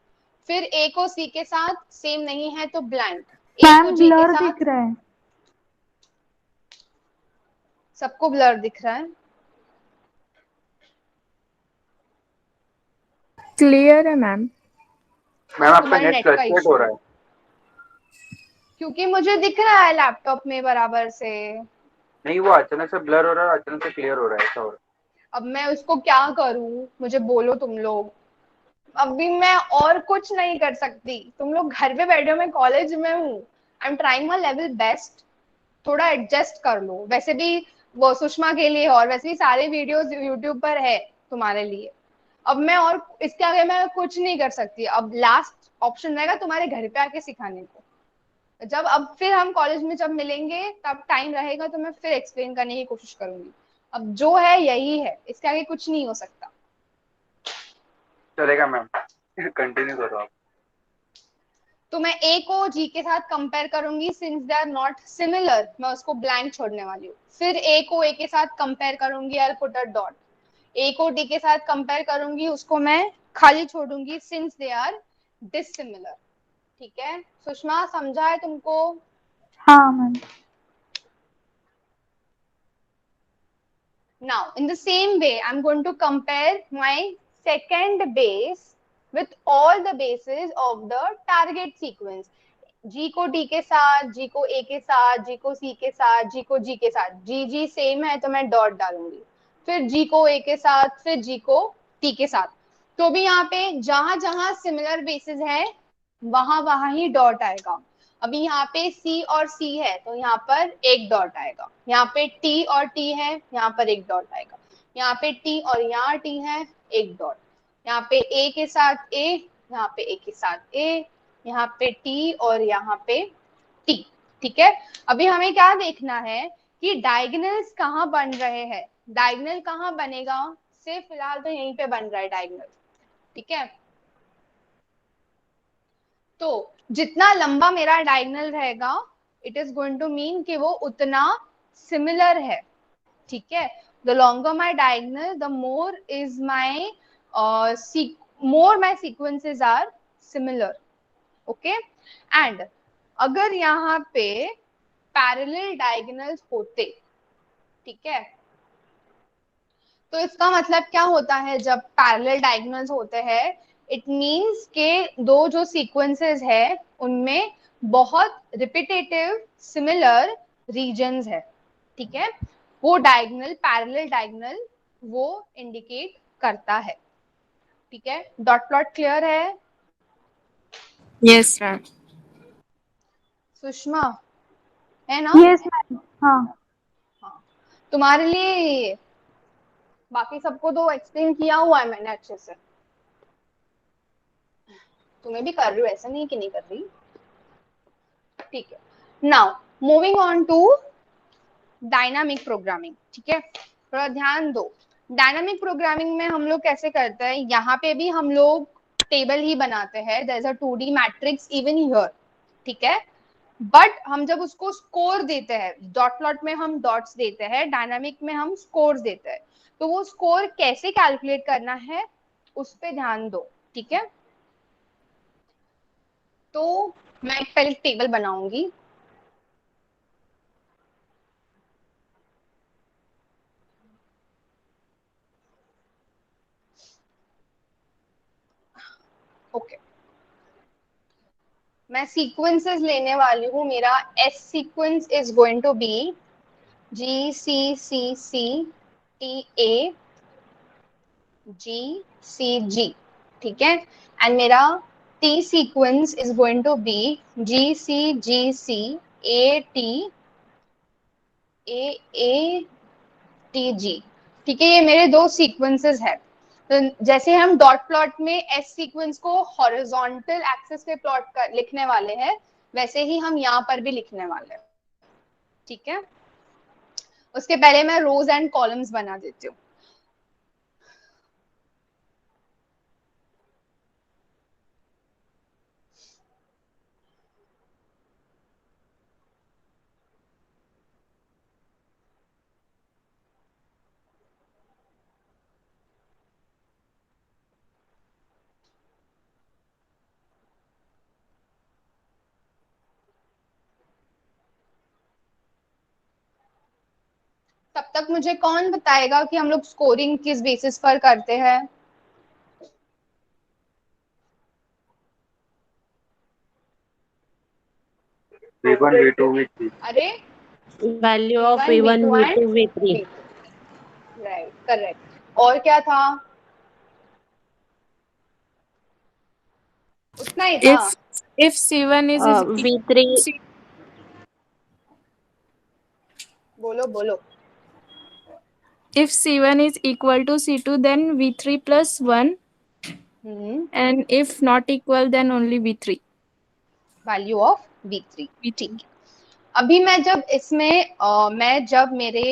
फिर ए को सी के साथ सेम नहीं है तो ब्लैंक। ए को मैम जी के ब्लर साथ, दिख रहा है। सबको ब्लर दिख रहा है? क्लियर है मैम। मैम आपका तुम्हारे नेट नेट का फ्लक्चुएट इशू हो है, रहा है। क्योंकि मुझे दिख रहा है लैपटॉप में बराबर से। नहीं, वो अचानक से ब्लर हो रहा है और अचानक से क्लियर हो रहा है, ऐसा हो रहा अब मैं उसको क्या करूं, मुझे बोलो तुम लोग। अभी मैं और कुछ नहीं कर सकती, तुम लोग घर पे बैठे हो, मैं कॉलेज में हूँ। I am trying my level best, थोड़ा एडजस्ट कर लो। वैसे भी वो सुषमा के लिए, और वैसे भी सारे वीडियोस यूट्यूब पर है तुम्हारे लिए। अब मैं और इसके आगे मैं कुछ नहीं कर सकती। अब लास्ट ऑप्शन रहेगा तुम्हारे घर पे आके सिखाने को। जब अब फिर हम कॉलेज में जब मिलेंगे तब टाइम रहेगा तो मैं फिर एक्सप्लेन करने की कोशिश करूंगी। अब जो है यही है, इसके आगे कुछ नहीं हो सकता। है। चलेगा मैम, कंटिन्यू करो आप। तो मैं ए को जी के साथ कंपेयर करूंगी, since they are not similar मैं उसको ब्लैंक छोड़ने वाली हूँ। फिर ए को ए के साथ कंपेयर करूंगी, आई पुट अ डॉट। ए को डी के साथ कंपेयर करूंगी, उसको मैं खाली छोड़ूंगी, सिंस दे आर डिसिमिलर। ठीक है सुषमा, समझा है तुमको? हाँ ma'am. Now, in the same way, I'm going to compare my second base with all the bases of the target sequence. G को D के साथ, G को A के साथ, G को C के साथ, G को G के साथ। G सेम है तो मैं डॉट डालूंगी। फिर G को A के साथ, फिर G को T के साथ। तो भी यहाँ पे जहां जहां सिमिलर बेसिस है वहां वहां ही डॉट आएगा। अभी यहाँ पे C और C है तो यहाँ पर एक डॉट आएगा। यहाँ पे T और T है, यहाँ पर एक डॉट आएगा। यहाँ पे T और यहाँ T है, एक डॉट। यहाँ पे A के साथ A, यहाँ पे A के साथ A, यहाँ पे T और यहाँ पे T। ठीक है, अभी हमें क्या देखना है कि डायगोनल्स कहाँ बन रहे हैं। डायगोनल कहाँ बनेगा, सिर्फ फिलहाल तो यहीं पे बन रहा है डायगोनल। ठीक है, तो जितना लंबा मेरा डायगोनल रहेगा it is going to mean कि वो उतना सिमिलर है। ठीक है, the longer my diagonal the more is my more my sequences are similar. Okay, and अगर यहाँ पे पैरेलल डायगोनल्स होते, ठीक है, तो इसका मतलब क्या होता है जब पैरेलल डायगोनल्स होते हैं, इट मींस के दो जो सीक्वेंसेस है उनमें बहुत रिपीटेटिव सिमिलर रीजन्स है। ठीक है, वो डायगोनल पैरेलल डायगोनल वो इंडिकेट करता है। ठीक है, डॉट प्लॉट क्लियर है? Yes, ma'am. सुषमा है ना? Yes ma'am. हाँ। हाँ, तुम्हारे लिए बाकी सबको तो एक्सप्लेन किया हुआ है मैंने अच्छे से, तुम्हें भी कर रही हूँ, ऐसा नहीं कि नहीं कर रही। ठीक है, now moving on to dynamic programming. ठीक है, थोड़ा ध्यान दो। डायनामिक प्रोग्रामिंग में हम लोग कैसे करते हैं, यहाँ पे भी हम लोग टेबल ही बनाते हैं, there is a 2D matrix even here. ठीक है, बट हम जब उसको स्कोर देते हैं, डॉट प्लॉट में हम डॉट्स देते हैं, डायनामिक में हम स्कोर देते हैं, तो वो स्कोर कैसे कैलकुलेट करना है उस पर ध्यान दो। ठीक है, तो मैं पहले टेबल बनाऊंगी। ओके, मैं सीक्वेंसेस लेने वाली हूँ। मेरा S sequence is going to be GCCCTA GCG। ठीक है, एंड मेरा T sequence is going to be GCGCAT AATG। ठीक है, ये मेरे दो सीक्वेंसेस है। तो जैसे हम डॉट प्लॉट में एस सीक्वेंस को हॉरिजॉन्टल एक्सिस पे प्लॉट कर लिखने वाले हैं, वैसे ही हम यहाँ पर भी लिखने वाले हैं। ठीक है, उसके पहले मैं रोज एंड कॉलम्स बना देती हूँ। तक मुझे कौन बताएगा कि हम लोग स्कोरिंग किस बेसिस पर करते हैं? V1 V2 V3 अरे value of V1 V1 V2 V2 V3 right, correct. और क्या था? उतना ही था। If C1 is V3 बोलो बोलो। if C1 is equal to C2, then V3 plus 1, and if not equal, then only V3. Value of V3, ठीक है। अभी मैं जब इसमें मैं जब मेरे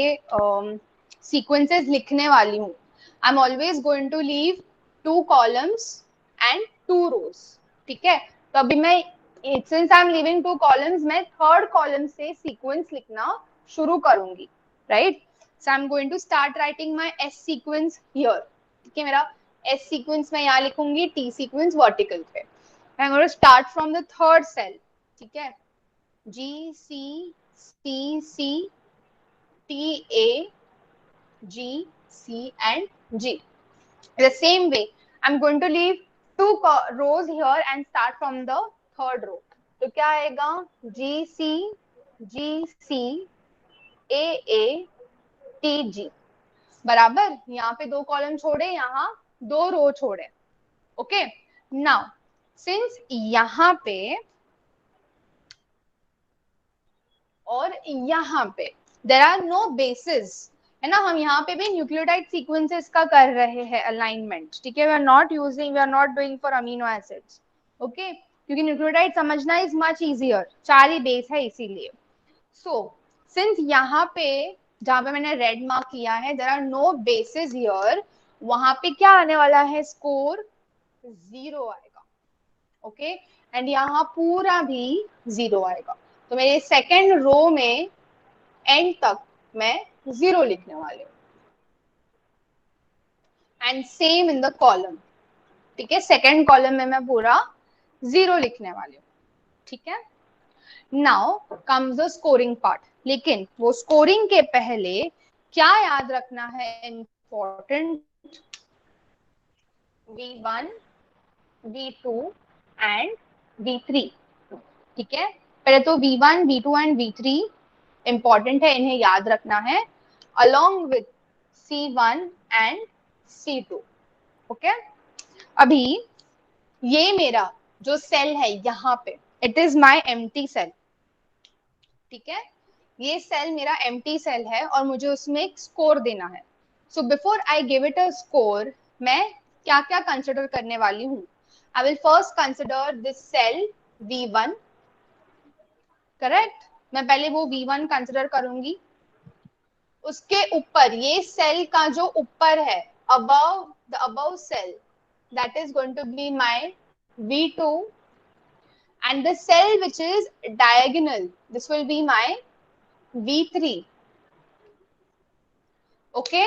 सीक्वेंसेस लिखने वाली हूँ, I am always going to leave 2 columns and 2 rows, ठीक है। तो अभी मैं since I am leaving 2 columns, मैं 3rd कॉलम से सीक्वेंस लिखना शुरू करूंगी, right. So I am going to start writing my S sequence here, ठीक है। मेरा एस सीक्वेंस मैं यहाँ लिखूंगी, टी सीक्वेंस वर्टिकल पे। I am going to start from the 3rd cell, ठीक है। G C C C T A G C and G. The same way, I'm going to leave 2 rows here and start from the 3rd row. तो क्या आएगा? G C G C A A T G, बराबर। यहाँ पे 2 कॉलम छोड़े, यहाँ 2 रो छोड़े, ओके। नाउ सिंस यहाँ पे और यहाँ पे देयर आर नो बेसिस, है ना, हम यहाँ पे भी न्यूक्लियोटाइड सीक्वेंसेस का कर रहे हैं अलाइनमेंट, ठीक है। We are not doing for amino acids, okay, क्योंकि न्यूक्लियोटाइड समझना इज मच इजियर, 4 ही बेस है इसीलिए। सो सिंस यहाँ पे जहाँ पे मैंने रेड मार्क किया है, there are no basis here, वहां पे क्या आने वाला है? स्कोर 0 आएगा, ओके। एंड यहाँ पूरा भी 0 आएगा। तो मेरे 2nd रो में एंड तक मैं 0 लिखने वाली हूँ, and same in the column, ठीक है। 2nd कॉलम में मैं पूरा 0 लिखने वाली हूँ, ठीक है। Now comes the scoring part. लेकिन वो स्कोरिंग के पहले क्या याद रखना है important? V1 V2 and V3, ठीक है। पहले तो V1 V2 and V3 important है, इन्हें याद रखना है, along with C1 and C2, okay. अभी ये मेरा जो सेल है यहाँ पे, it is my empty cell, ठीक है। ये सेल मेरा एम्प्टी सेल है और मुझे उसमें एक स्कोर देना है। So before I give it a score, मैं क्या क्या कंसिडर करने वाली हूँ? I will first consider this cell V1, correct. मैं पहले वो V1 कंसिडर करूंगी। उसके ऊपर ये सेल का जो ऊपर है, above the above cell, that is going to be my V2, and the cell which is diagonal, this will be my V3, okay.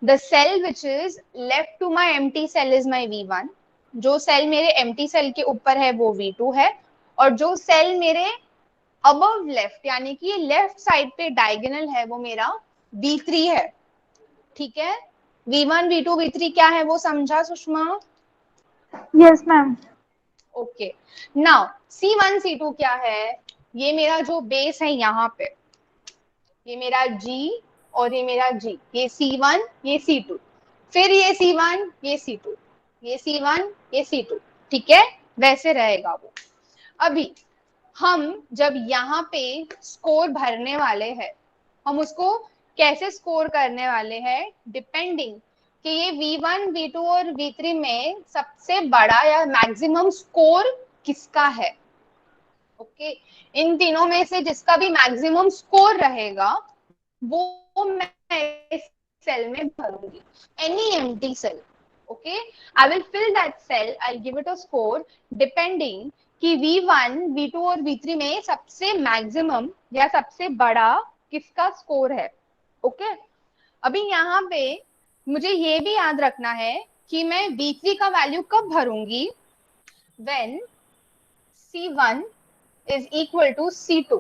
The cell which is left to my empty cell is my V1, जो सेल मेरे एम्प्टी सेल के ऊपर है वो V2 है, और जो सेल मेरे अबव लेफ्ट यानी कि लेफ्ट साइड पे डायगोनल है वो मेरा V3 है, ठीक है। V1 V2 V3 क्या है वो समझा Sushma? Yes ma'am. Okay. Now C1 C2 क्या है? ये मेरा जो बेस है यहाँ पे, ये मेरा G और ये मेरा G, ये C1 ये C2, फिर ये C1 ये C2, ये C1 ये C2, ठीक है, वैसे रहेगा वो। अभी हम जब यहाँ पे स्कोर भरने वाले हैं, हम उसको कैसे स्कोर करने वाले हैं? डिपेंडिंग कि ये V1 V2 और V3 में सबसे बड़ा या मैक्सिमम स्कोर किसका है, ओके। इन तीनों में से जिसका भी मैक्सिमम स्कोर रहेगा वो मैं इस सेल में भरूंगी, any empty cell, okay. I will fill that cell, I give it a score depending कि V1 V2 और V3 में सबसे मैक्सिमम या सबसे बड़ा किसका स्कोर है, ओके। अभी यहाँ पे मुझे ये भी याद रखना है कि मैं V3 का वैल्यू कब भरूंगी? when C1 is equal to C2,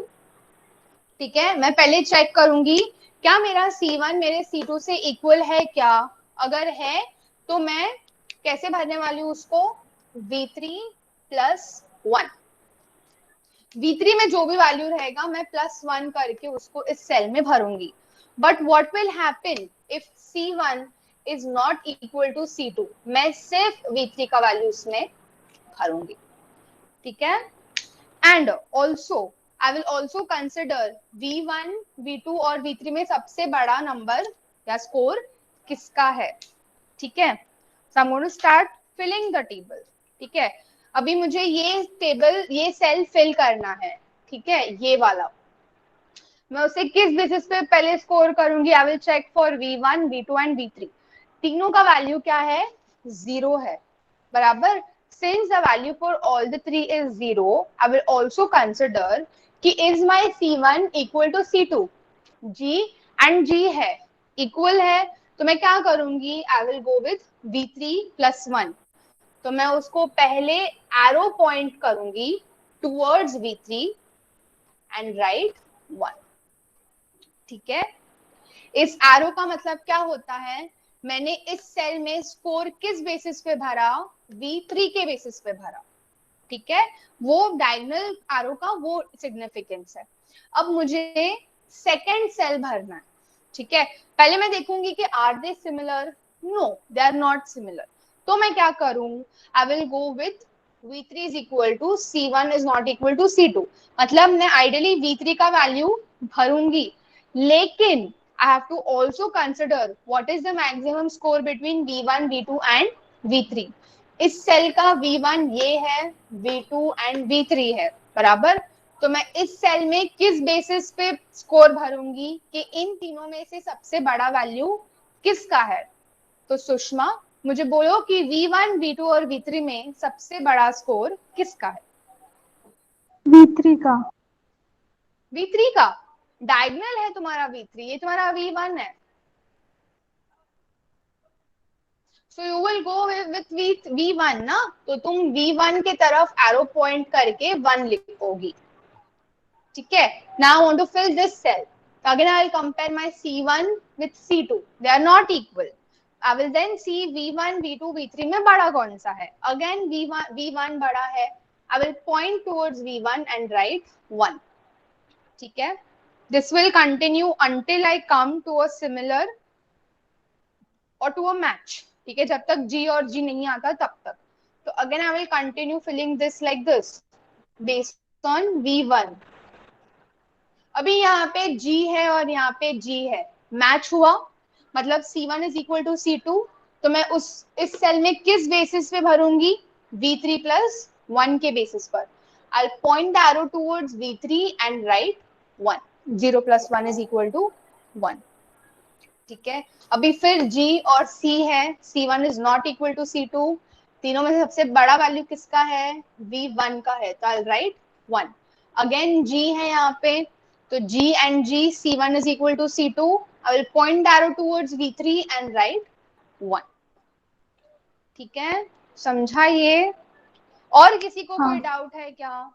ठीक है। मैं पहले चेक करूंगी क्या मेरा C1 मेरे C2 से इक्वल है क्या? अगर है तो मैं कैसे भरने वाली हूँ उसको? V3 + 1। V3 में जो भी वैल्यू रहेगा मैं +1 करके उसको इस सेल में भरूंगी। But what will happen if C1 is not equal to C2? मैं सिर्फ V3 का वैल्यू उसमें भरूंगी, ठीक है। And also I will also consider V1, V2 और V3 में सबसे बड़ा नंबर या स्कोर किसका है, ठीक है। So I am going to start filling the table, ठीक है। अभी मुझे ये टेबल, ये सेल फिल करना है, ठीक है, ये वाला। मैं उसे किस बेसिस पे पहले स्कोर करूंगी? I will check for V1, V2 and V3। तीनों का वैल्यू क्या है? 0 है, बराबर। Since the value for all the three is 0, I will also consider कि is my C1 equal to C2? G and G है, equal है, तो मैं क्या करूंगी? I will go with V3 + 1। तो मैं उसको पहले एरो पॉइंट करूंगी टुवर्ड्स V3 एंड राइट 1, ठीक है। इस एरो का मतलब क्या होता है? मैंने इस सेल में स्कोर किस बेसिस पे भरा? V3 के बेसिस पे भरा, ठीक है। वो डायगोनल एरो का वो सिग्निफिकेंस है। अब मुझे सेकंड सेल भरना है, ठीक है। पहले मैं देखूंगी कि are they similar? No, they are not similar. तो मैं क्या करूं? I will go with V3 is equal to C1 is not equal to C2। मतलब मैं आइडियली V3 का वैल्यू भरूंगी, लेकिन I have to also consider what is the maximum score between V1, V2 and V3। इस सेल का V1 ये है, V2 and V3 है, बराबर। तो मैं इस सेल में किस बेसिस पे स्कोर भरूंगी कि इन तीनों में से सबसे बड़ा वैल्यू किसका है? तो सुषमा मुझे बोलो कि V1, V2 और V3 में सबसे बड़ा स्कोर किसका है? V3 का। V3 का? डायगोनल है तुम्हारा V3, ये तुम्हारा V1 है। So you will go with V1 ना, तो तुम V1 के तरफ एरो पॉइंट करके 1 लिखोगी, ठीक है। Now I want to fill this cell. So again I will compare my C1 with C2. They are not equal. I will then see V1, V2, V3 में बड़ा कौन सा है? Again V1 बड़ा है। I will point towards V1 and write 1, ठीक है। This will continue until I come to a similar or to a match, ठीक है, जब तक G और G नहीं आता तब तक। तो again I will continue filling this like this based on V1। अभी यहाँ पे G है और यहाँ पे G है, मैच हुआ, मतलब C1 is equal to C2। तो मैं इस सेल में किस बेसिस पे भरूंगी? V3 + 1 के बेसिस पर। I'll point the arrow towards V3 and write 1। 0 + 1 is equal to 1, ठीक है। अभी फिर G और C है, C1 is not equal to C2। तीनों में से सबसे बड़ा वैल्यू किसका है? V1 का है, तो I'll write 1। अगेन G है यहाँ पे, तो G and G, C1 is equal to C2। I will point the arrow towards V3 and write 1, ठीक है। समझा ये? और किसी को कोई डाउट है क्या?